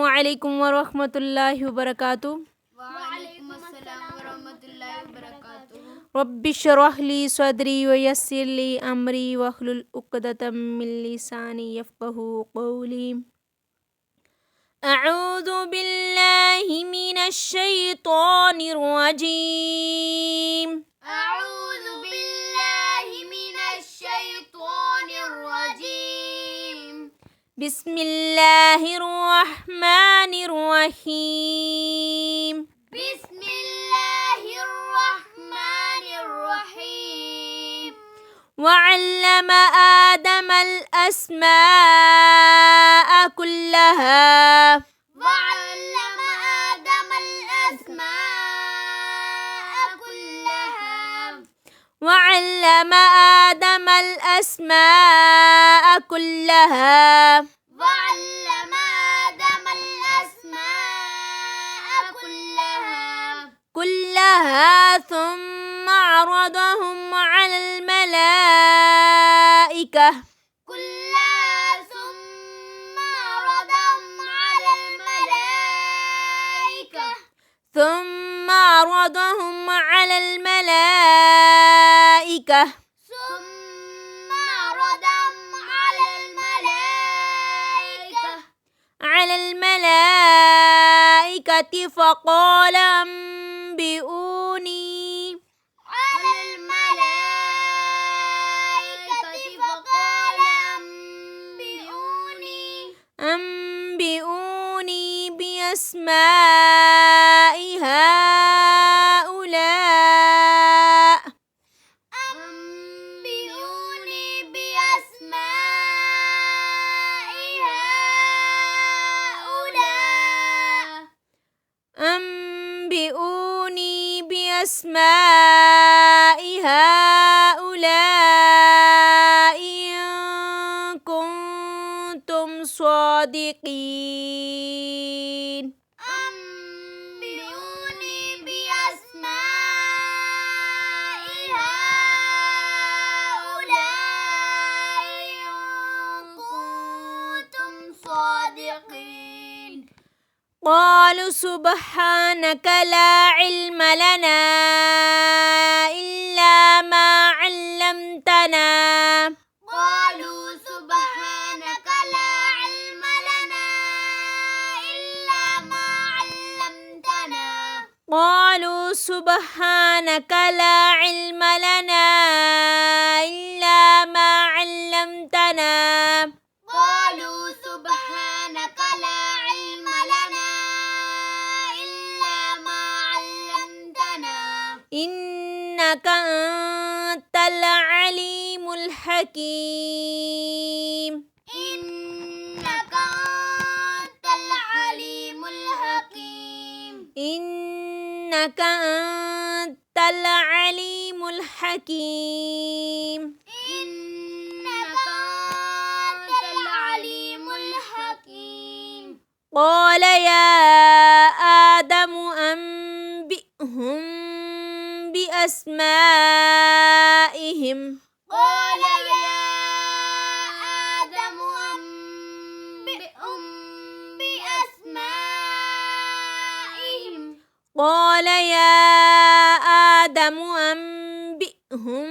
अस्सलामु अलैकुम वरहमतुल्लाहि वबरकातुहू। वालेकुम अस्सलाम वरहमतुल्लाहि वबरकातुहू। रब्बि इश्रह ली सदरी वयस्सिर ली अमरी वहलुल उक़दतम मिन लिसानी यफ़क़हू क़ौली। अऊज़ु बिल्लाहि मिनश शैतानिर रजीम। अऊज़ु बिल्लाहि मिनश शैतानिर रजीम। बिस्मिल्लाहिर रहमानिर रहीम। बिस्मिल्लाहिर रहमानिर रहीम। वअल्लम आदमल अस्माअ कुल्लहा। वअल्लम आदमल अस्माअ कुल्लहा। वअल्लम आदमल अस्माअ कुल्लहा। वअल्लम आदमल अस्माअ कुल्लहा थुम्मा अरदहुम अलल मलाइका। ثم عرضهم على الملائكة فقال أنبئوني بأسماء هؤلاء. أنبئوني بأسماء هؤلاء إن كنتم صادقين. قالوا سبحانك لا علم لنا إلا ما علمتنا. قالوا سبحانك لا علم لنا إلا ما علمتنا. إنك أنت العليم الحكيم. إنك أنت العليم الحكيم. إنك أنت العليم الحكيم. إنك أنت العليم الحكيم. قال يا آدم أنبئهم بأسمائهم. قال يا آدم أنبئهم بأسمائهم. قال يا آدم أنبئهم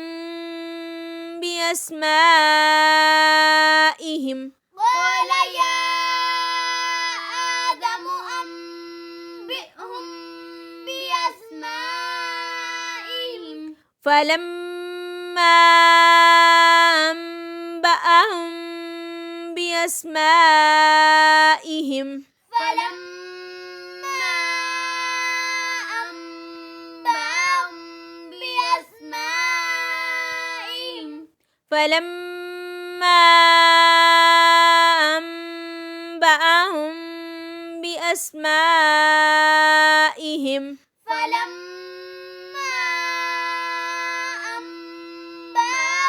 بأسمائهم. قال يا آدم أنبئهم بأسمائهم. فلما أنبأهم بأسمائهم فلما أنبأهم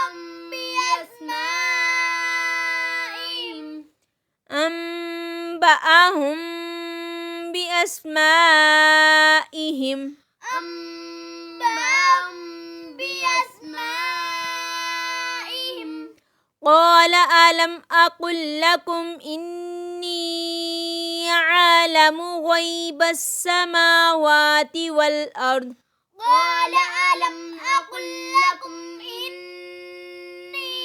بأسمائهم أنبأهم بأسمائهم قال ألم أقل لكم إني أعلم غيب السماوات والأرض قال ألم أقل لكم إني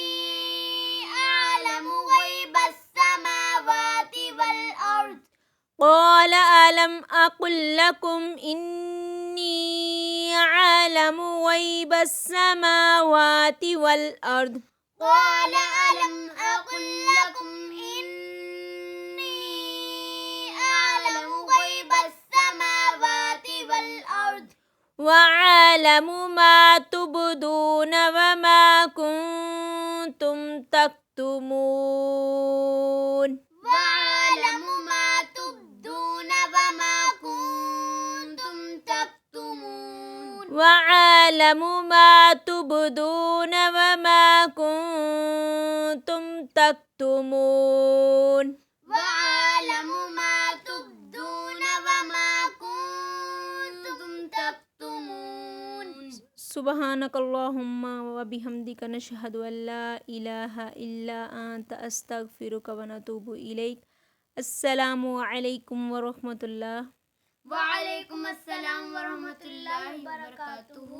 أعلم غيب السماوات والأرض قال ألم أقل لكم إني أعلم غيب السماوات والأرض قال ألم أقل لكم إني أعلم غيب السماوات والأرض وأعلم ما تبدون وما كنتم تكتمون وأعلم ما تبدون وما كنتم تكتمون وأعلم ما تبدون وما كنتم تكتمون وأعلم ما تبدون وما كنتم تكتمون سبحانك اللهم وبحمدك نشهد أن لا إله إلا أنت أستغفرك ونتوب إليك. السلام عليكم ورحمة الله. وعليكم السلام ورحمة الله وبركاته.